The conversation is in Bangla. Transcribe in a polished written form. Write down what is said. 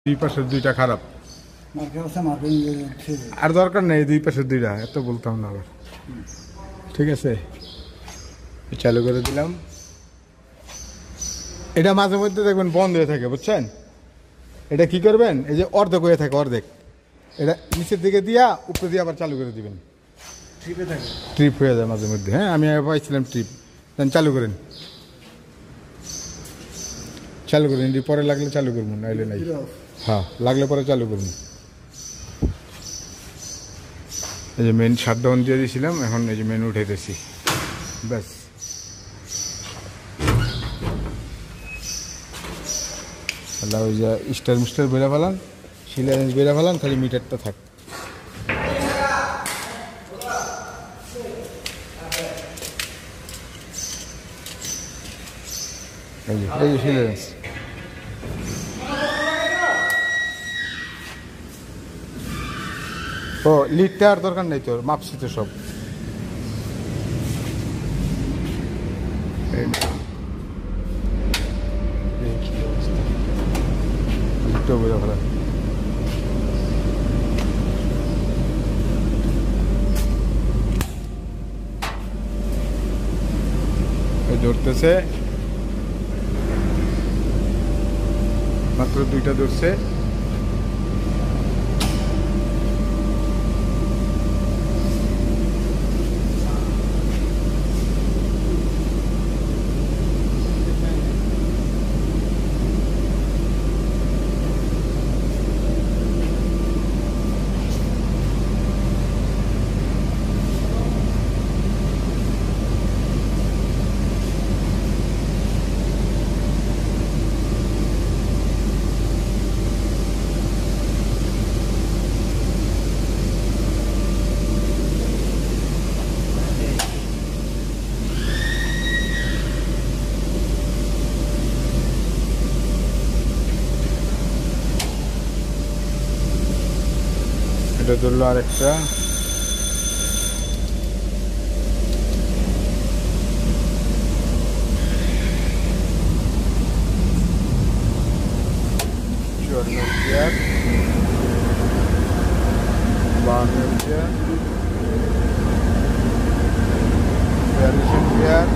দুই পাশের দুইটা খারাপ আর দরকার নেই, দুই পাশের দুইটা এত বলতাম না আবার। ঠিক আছে, চালু করে দিলাম। এটা মাঝে মধ্যে দেখবেন বন্ধ হয়ে থাকে, বুঝছেন? এটা কি করবেন, এই যে অর্ধেক হয়ে থাকে, অর্ধেক এটা নিচের দিকে দিয়া উপরে দিয়ে আবার চালু করে দিবেন। ট্রিপ হয়ে যায় মাঝে মধ্যে। হ্যাঁ, আমি পাইছিলাম ট্রিপ। দেন চালু করেন, চালু করেন। পরে লাগলে চালু করবো, নাইলে নাই। হ্যাঁ, লাগলে পরে চালু করুন। এই যে মেন শাটডাউন দিয়ে দিয়েছিলাম, এখন এই যে মেন উঠাইতেছি, ব্যাস। ওই যে স্টার মিস্টার বেড়ে ফেলান, সিলারেন্স বেড়ে ফেলান, খালি মিটারটা থাক। এই যে সিলারেন্স। ও লিডটা আর দরকার নেই তোর, মাপছি তো সব। লিডটাও বেড়ে ফেলান। ধরতেছে, মাত্র দুইটা ধরছে। এটা ধরলো আরেকটা। Chair 52 chair, 42 chair,